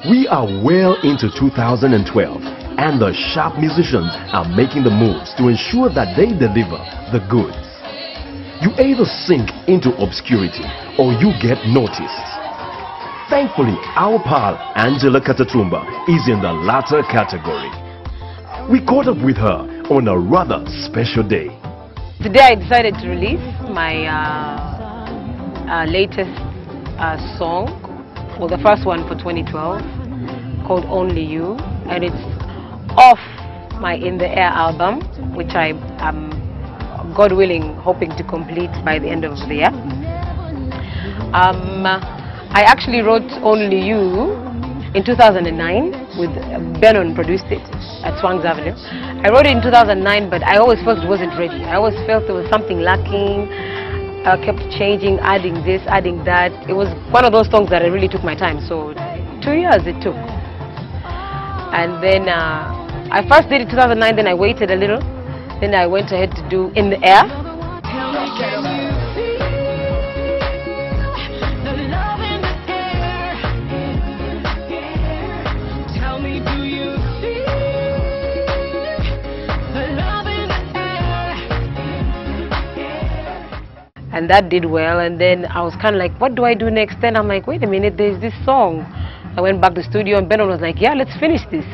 We are well into 2012 and the sharp musicians are making the moves to ensure that they deliver the goods. You either sink into obscurity or you get noticed. Thankfully, our pal Angella Katatumba is in the latter category. We caught up with her on a rather special day. Today I decided to release my latest song, well, the first one for 2012, called Only You, and it's off my In the Air album, which I am, God willing, hoping to complete by the end of the year. I actually wrote Only You in 2009 with Benon produced it at Swangs Avenue. I wrote it in 2009, but I always felt it wasn't ready. I always felt there was something lacking. I kept changing, adding this, adding that. It was one of those songs that I really took my time. So 2 years it took. And then I first did it in 2009, then I waited a little. Then I went ahead to do In the Air. And that did well, and then I was kind of like, what do I do next? Then I'm like, wait a minute, there's this song. I went back to the studio and Benon was like, yeah, let's finish this.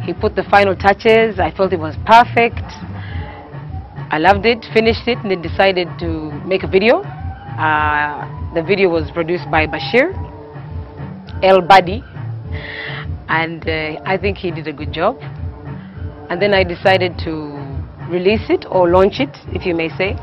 He put the final touches. I felt it was perfect. I loved it, finished it, and then decided to make a video. The video was produced by Bashir El Badi, and I think he did a good job. And then I decided to release it, or launch it, if you may say.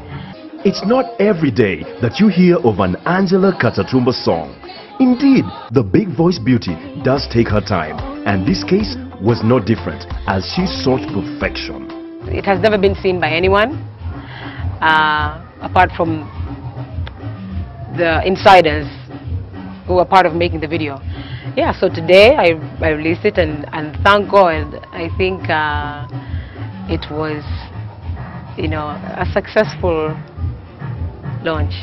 It's not every day that you hear of an Angella Katatumba song. Indeed, the big voice beauty does take her time, and this case was no different as she sought perfection. It has never been seen by anyone, apart from the insiders who were part of making the video. Yeah, so today I released it, and thank God, I think it was, you know, a successful launch.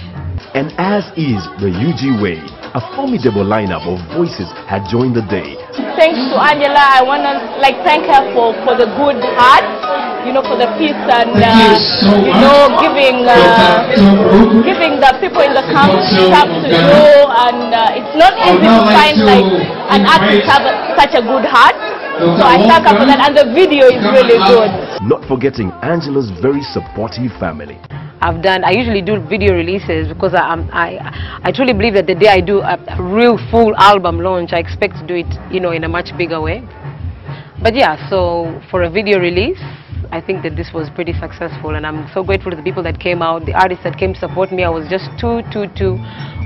And as is the UG way, a formidable lineup of voices had joined the day. Thanks to Angella. I want to thank her for the good heart, you know, for the peace, and you know, giving the people in the camp stuff to do. And it's not easy to find an artist have such a good heart. So I thank her for that, and the video is really good. Not forgetting Angella's very supportive family. I usually do video releases because I truly believe that the day I do a real full album launch, I expect to do it, you know, in a much bigger way. But yeah, so for a video release, I think that this was pretty successful, and I'm so grateful to the people that came out, the artists that came to support me. I was just too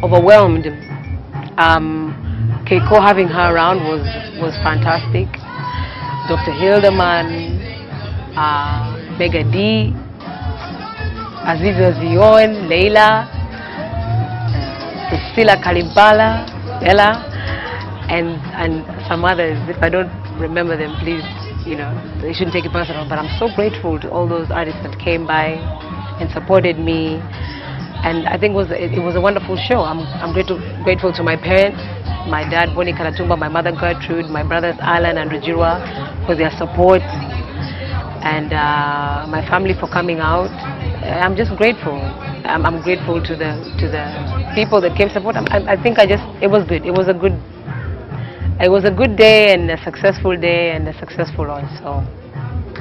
overwhelmed. Keiko, having her around was fantastic. Dr. Hildeman, Mega D, Aziza Zion, Leila, Priscilla Kalimbala, Ella, and some others. If I don't remember them, please, you know, they shouldn't take it personal. But I'm so grateful to all those artists that came by and supported me. And I think it was a wonderful show. I'm grateful to my parents, my dad, Bonnie Katatumba, my mother, Gertrude, my brothers, Alan and Rajirwa, for their support, and my family for coming out. I'm just grateful. I'm grateful to the people that came to support. I think it was good. It was a good day, and a successful day, and a successful launch. So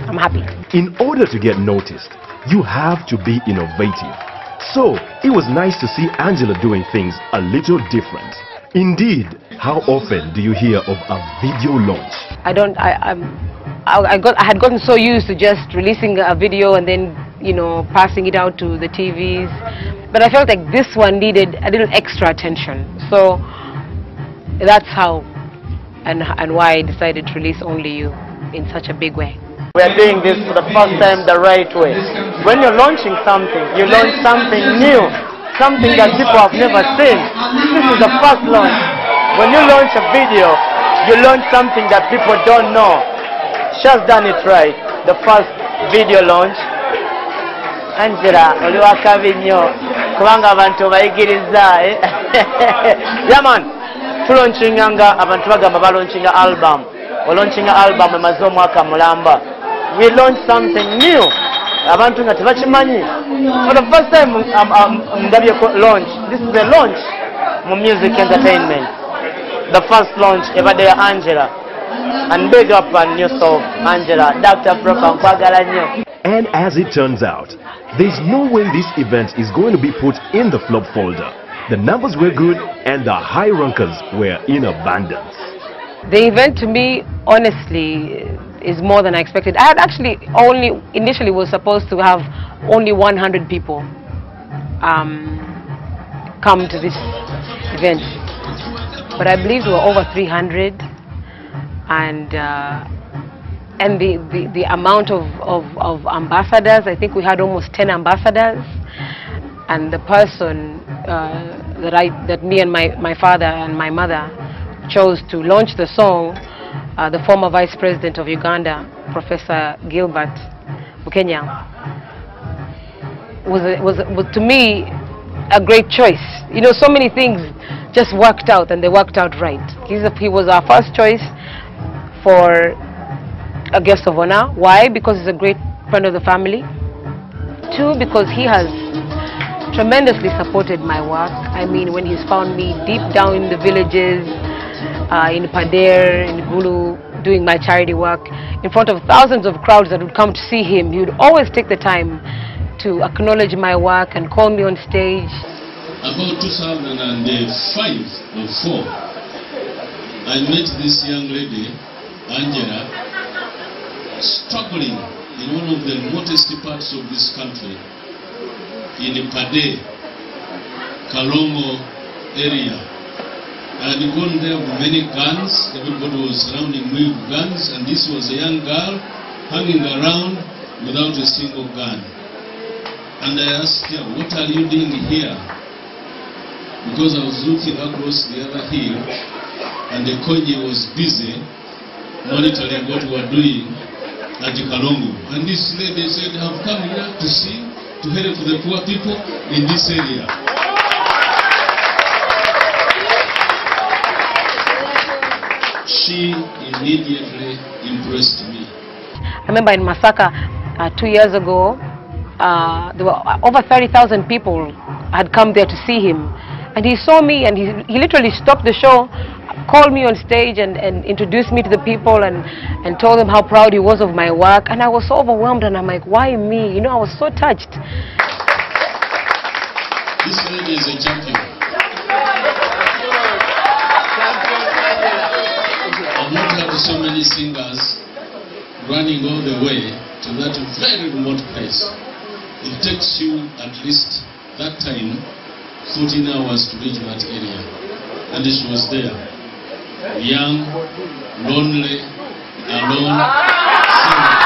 I'm happy. In order to get noticed, you have to be innovative. So it was nice to see Angella doing things a little different. Indeed, how often do you hear of a video launch? I had gotten so used to just releasing a video and then, you know, passing it out to the TVs. But I felt like this one needed a little extra attention. So that's how and why I decided to release Only You in such a big way. We are doing this for the first time the right way. When you're launching something, you launch something new, something that people have never seen. This is the first launch. When you launch a video, you launch something that people don't know. She has done it right. The first video launch. Angella, oliwakabi nnyo. kubanga abantu bayigiriza yaman tulaunching nga abantu bagamba balaunching album launching album emaze omwaka mulamba. We launched something new abantu nga tebakimanyi. For the first time ndabye launch. This is a launch mu music entertainment. The first launch ebadde ya Angella. And big up on yourself, Angella. Dr. Proper nkwagala nnyo. And as it turns out, there's no way this event is going to be put in the flop folder. The numbers were good and the high rankers were in abundance. The event to me, honestly, is more than I expected. I had actually initially was supposed to have only 100 people come to this event. But I believe there were over 300. And the amount of ambassadors, I think we had almost 10 ambassadors. And the person that me and my father and my mother chose to launch the song, the former Vice President of Uganda, Professor Gilbert Bukenya, was to me a great choice. You know, so many things just worked out, and they worked out right. He was our first choice for a guest of honor. Why? Because he's a great friend of the family. 2, because he has tremendously supported my work. I mean, when he's found me deep down in the villages, in Pader, in Gulu, doing my charity work, in front of thousands of crowds that would come to see him, he would always take the time to acknowledge my work and call me on stage. About 2005 or 4, I met this young lady, Angella, struggling in one of the remotest parts of this country, in Pade, Kalongo area. I had gone there with many guns. Everybody was surrounding me with guns, and this was a young girl hanging around without a single gun. And I asked her, "What are you doing here?" Because I was looking across the other hill, and the Konyi was busy monitoring what we were doing at the Kalongo. And this lady said, "I've come here to help the poor people in this area." She immediately impressed me. I remember in Masaka 2 years ago, there were over 30,000 people had come there to see him. And he saw me, and he literally stopped the show, called me on stage and introduced me to the people and told them how proud he was of my work. And I was so overwhelmed, and I'm like, why me? You know, I was so touched. This lady is a champion. I've not had so many singers running all the way to that very remote place. It takes you at least that time 14 hours to reach that area, and she was there, young, lonely, alone, single.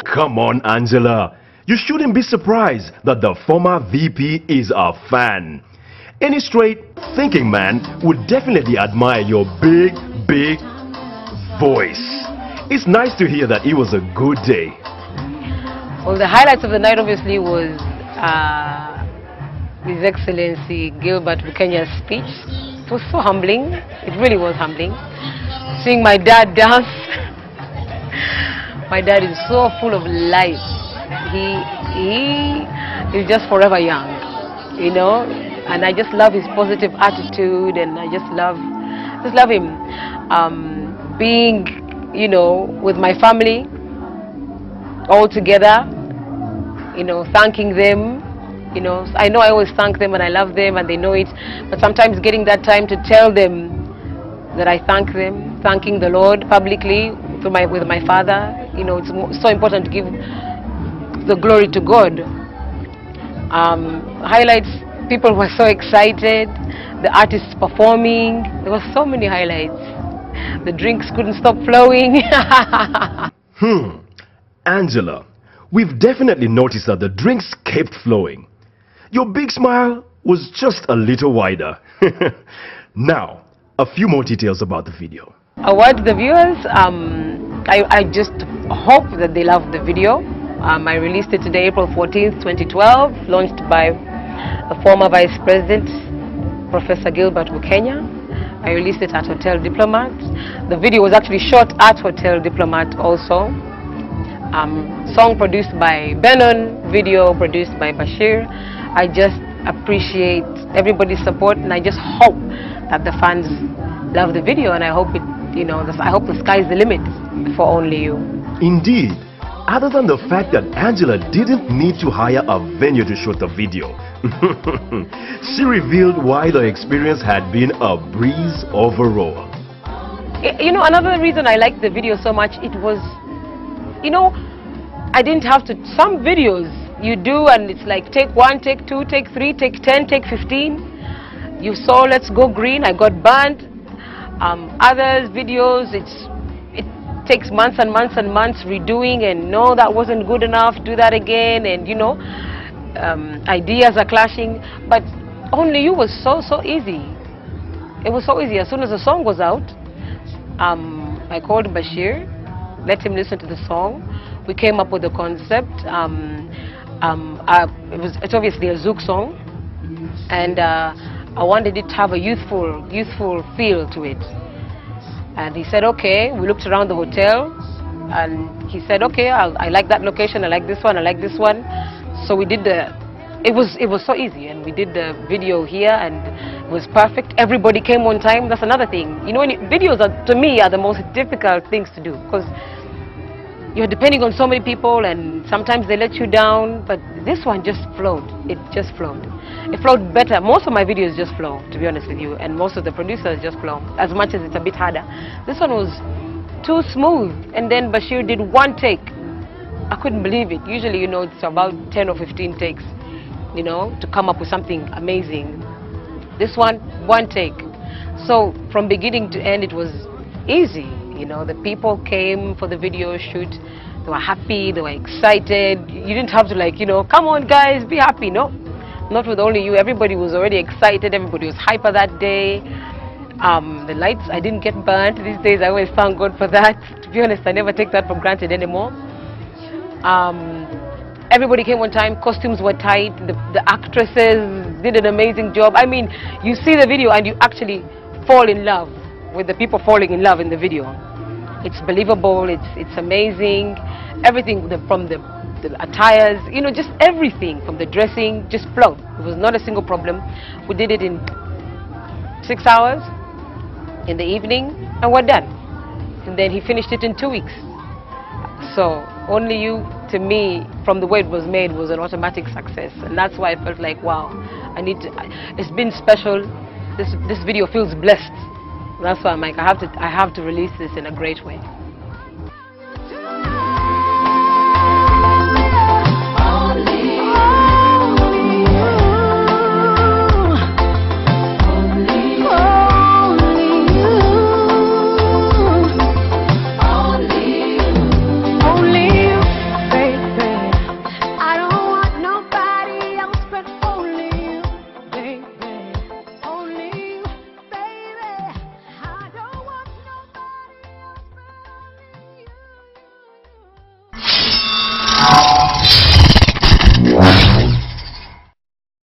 Come on, Angella. You shouldn't be surprised that the former VP is a fan. Any straight thinking man would definitely admire your big voice. It's nice to hear that it was a good day. Well, the highlights of the night obviously was His Excellency Gilbert Bukenya's speech. It was so humbling. It really was humbling. Seeing my dad dance. My dad is so full of life. He is just forever young, you know. And I just love his positive attitude, and I just love him. Being, you know, with my family all together, you know, thanking them. You know, I know I always thank them and I love them and they know it, but sometimes getting that time to tell them that I thank them, thanking the Lord publicly with my father, you know, it's so important to give the glory to God. Highlights, people were so excited, the artists performing, there were so many highlights. The drinks couldn't stop flowing. Angella, we've definitely noticed that the drinks kept flowing. Your big smile was just a little wider. Now, a few more details about the video. A word to the viewers, I just hope that they love the video. I released it today, April 14th, 2012, launched by the former Vice President, Professor Gilbert Bukenya. I released it at Hotel Diplomat. The video was actually shot at Hotel Diplomat also. Song produced by Benon, video produced by Bashir. I just appreciate everybody's support, and I just hope that the fans love the video, and I hope it, I hope the sky's the limit for Only You. Indeed. Other than the fact that Angela didn't need to hire a venue to shoot the video, she revealed why the experience had been a breeze overall. Another reason I liked the video so much, it was, I didn't have to, some videos you do and it's like take 1, take 2, take 3, take 10, take 15. You saw Let's Go Green, I got banned. Others videos, it takes months and months and months redoing, and no, that wasn't good enough, do that again, and ideas are clashing. But Only You was so easy. It was so easy. As soon as the song was out, I called Bashir, let him listen to the song. We came up with the concept. It's obviously a Zouk song, and I wanted it to have a youthful feel to it. And he said, okay. We looked around the hotel, and he said, okay, I like that location, I like this one, I like this one. So we did it was so easy, and we did the video here, and it was perfect. Everybody came on time. That's another thing. Videos to me are the most difficult things to do, because you're depending on so many people, and sometimes they let you down. But this one just flowed. It just flowed. It flowed better. Most of my videos just flow, to be honest with you, and most of the producers just flow, as much as it's a bit harder. This one was too smooth, and then Bashir did one take. I couldn't believe it. Usually, it's about 10 or 15 takes, to come up with something amazing. This one take. So from beginning to end, it was easy. The people came for the video shoot. They were happy, they were excited. You didn't have to come on guys, be happy. No, not with Only You. Everybody was already excited. Everybody was hyper that day. The lights, I didn't get burnt. These days I always thank God for that. To be honest, I never take that for granted anymore. Everybody came on time. Costumes were tight. The actresses did an amazing job. I mean, you see the video and you actually fall in love with the people falling in love in the video. It's believable. It's amazing. Everything from the attires, just everything from the dressing just flowed. It was not a single problem. We did it in 6 hours in the evening, and we're done. And then he finished it in 2 weeks. So Only You, to me, from the way it was made, was an automatic success, and that's why I felt like, wow, it's been special. This video feels blessed. That's why I'm like, I have to release this in a great way.